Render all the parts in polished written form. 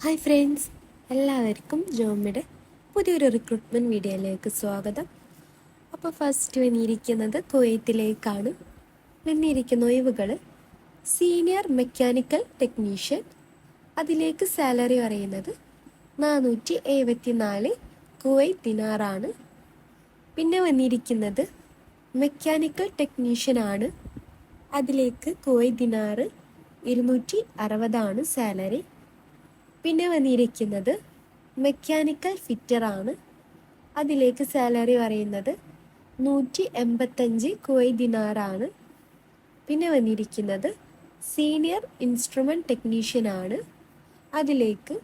Hi friends, എല്ലാവർക്കും ജോമിയുടെ പുതിയൊരു recruitment വീഡിയോയിലേക്ക് സ്വാഗതം. അപ്പോൾ ഫസ്റ്റ് വന്നിരിക്കുന്നത് കുവൈത്തിലേക്കാണ്. വന്നിരിക്കുന്ന ഒഴിവുകൾ സീനിയർ മെക്കാനിക്കൽ ടെക്നീഷ്യൻ, അതിലേക്ക് സാലറി പറയുന്നത് 474 കുവൈത്ത് ദിനാറാണ്. പിന്നെ വന്നിരിക്കുന്നത് മെക്കാനിക്കൽ ടെക്നീഷ്യനാണ്, അതിലേക്ക് കുവൈത്ത് ദിനാറ് 260 സാലറി. പിന്നെ വന്നിരിക്കുന്നത് മെക്കാനിക്കൽ ഫിറ്ററാണ്, അതിലേക്ക് സാലറി പറയുന്നത് 185 കുവൈത്ത് ദിനാറാണ്. പിന്നെ വന്നിരിക്കുന്നത് സീനിയർ ഇൻസ്ട്രുമെൻറ്റ് ടെക്നീഷ്യനാണ്, അതിലേക്ക്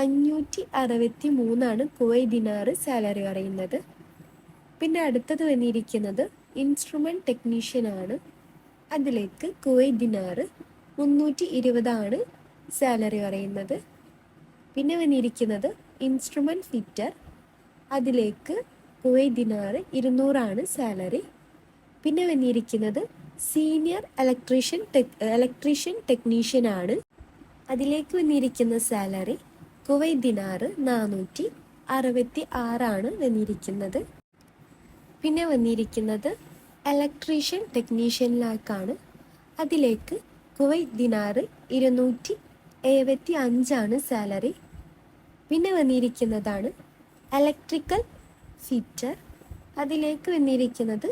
563 കുവൈത്ത് ദിനാറ് സാലറി പറയുന്നത്. പിന്നെ അടുത്തത് വന്നിരിക്കുന്നത് ഇൻസ്ട്രുമെൻറ്റ് ടെക്നീഷ്യനാണ്, അതിലേക്ക് കുവൈത്ത് ദിനാറ് 320 സാലറി പറയുന്നത്. പിന്നെ വന്നിരിക്കുന്നത് ഇൻസ്ട്രുമെൻറ്റ് ഫിറ്റർ, അതിലേക്ക് കുവൈത്ത് ദിനാറ് 200 സാലറി. പിന്നെ വന്നിരിക്കുന്നത് സീനിയർ ഇലക്ട്രീഷ്യൻ ടെക്നീഷ്യനാണ്, അതിലേക്ക് വന്നിരിക്കുന്ന സാലറി കുവൈത്ത് ദിനാറ് 466 വന്നിരിക്കുന്നത്. പിന്നെ വന്നിരിക്കുന്നത് ഇലക്ട്രീഷ്യൻ ടെക്നീഷ്യനിലേക്കാണ്, അതിലേക്ക് കുവൈത്ത് ദിനാറ് 275 സാലറി. പിന്നെ വന്നിരിക്കുന്നതാണ് ഇലക്ട്രിക്കൽ ഫിറ്റർ, അതിലേക്ക് വന്നിരിക്കുന്നത്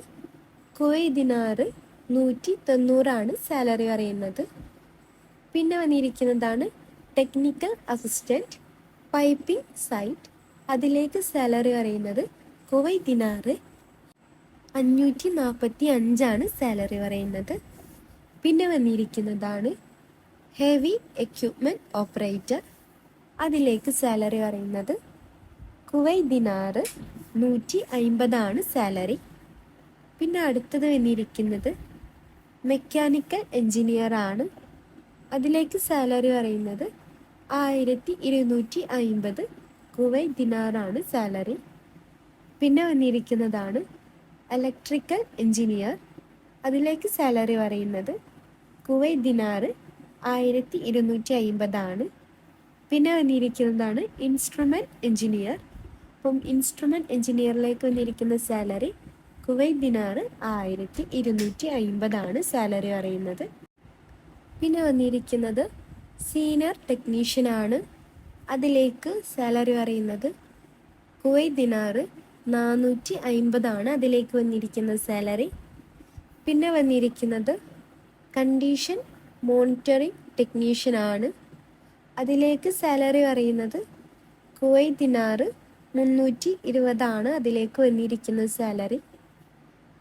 കുവൈത്ത് ദിനാറ് 190 സാലറി പറയുന്നത്. പിന്നെ വന്നിരിക്കുന്നതാണ് ടെക്നിക്കൽ അസിസ്റ്റൻറ്റ് പൈപ്പിംഗ് സൈറ്റ്, അതിലേക്ക് സാലറി പറയുന്നത് കുവൈത്ത് ദിനാറ് 545 സാലറി പറയുന്നത്. പിന്നെ വന്നിരിക്കുന്നതാണ് ഹെവി എക്യുപ്മെൻറ്റ് ഓപ്പറേറ്റർ, അതിലേക്ക് സാലറി പറയുന്നത് കുവൈത്ത് ദിനാറ് 150 സാലറി. പിന്നെ അടുത്തത് വന്നിരിക്കുന്നത് മെക്കാനിക്കൽ എൻജിനീയർ ആണ്, അതിലേക്ക് സാലറി പറയുന്നത് 1250 കുവൈത്ത് ദിനാറാണ് സാലറി. പിന്നെ വന്നിരിക്കുന്നതാണ് ഇലക്ട്രിക്കൽ എൻജിനീയർ, അതിലേക്ക് സാലറി പറയുന്നത് കുവൈത്ത് ദിനാറ് 1250. പിന്നെ വന്നിരിക്കുന്നതാണ് ഇൻസ്ട്രുമെൻറ്റ് എൻജിനീയർ. അപ്പം ഇൻസ്ട്രുമെൻറ്റ് എൻജിനീയറിലേക്ക് വന്നിരിക്കുന്ന സാലറി കുവൈത്ത് ദിനാറ് 1250 സാലറി പറയുന്നത്. പിന്നെ വന്നിരിക്കുന്നത് സീനിയർ ടെക്നീഷ്യനാണ്, അതിലേക്ക് സാലറി പറയുന്നത് കുവൈത്ത് ദിനാറ് 450 അതിലേക്ക് വന്നിരിക്കുന്ന സാലറി. പിന്നെ വന്നിരിക്കുന്നത് കണ്ടീഷൻ മോണിറ്ററിംഗ് ടെക്നീഷ്യനാണ്, അതിലേക്ക് സാലറി പറയുന്നത് കുവൈത്ത് ദിനാറ് 320 അതിലേക്ക് വന്നിരിക്കുന്ന സാലറി.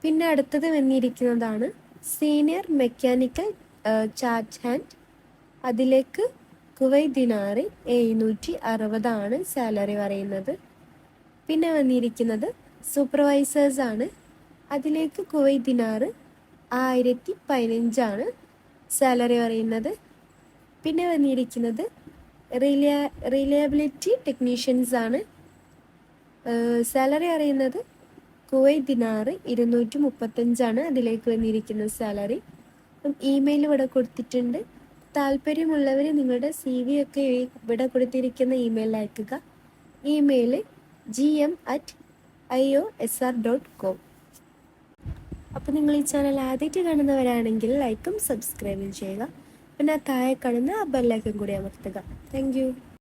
പിന്നെ അടുത്തത് വന്നിരിക്കുന്നതാണ് സീനിയർ മെക്കാനിക്കൽ ചാർജ് ഹാൻഡ്, അതിലേക്ക് കുവൈത്ത് ദിനാറ് 760 സാലറി പറയുന്നത്. പിന്നെ വന്നിരിക്കുന്നത് സൂപ്പർവൈസേഴ്സ് ആണ്, അതിലേക്ക് കുവൈത്ത് ദിനാറ് 1015 സാലറി പറയുന്നത്. പിന്നെ വന്നിരിക്കുന്നത് റിലയബിലിറ്റി ടെക്നീഷ്യൻസ് ആണ്, സാലറി അറിയുന്നത് കുവൈത്ത് ദിനാറ് 235 അതിലേക്ക് വന്നിരിക്കുന്ന സാലറി. അപ്പം ഇമെയിൽ ഇവിടെ കൊടുത്തിട്ടുണ്ട്, താല്പര്യമുള്ളവർ നിങ്ങളുടെ CV ഒക്കെ ഇവിടെ കൊടുത്തിരിക്കുന്ന ഇമെയിലിൽ അയക്കുക. Email gm@iosr.com. അപ്പോൾ നിങ്ങൾ ഈ ചാനൽ ആദ്യമായിട്ട് കാണുന്നവരാണെങ്കിൽ ലൈക്കും സബ്സ്ക്രൈബും ചെയ്യുക. പിന്നെ താഴെ കാണുന്ന ആ ബെല്ലൈക്കൺ കൂടി അമർത്തുക. Thank you.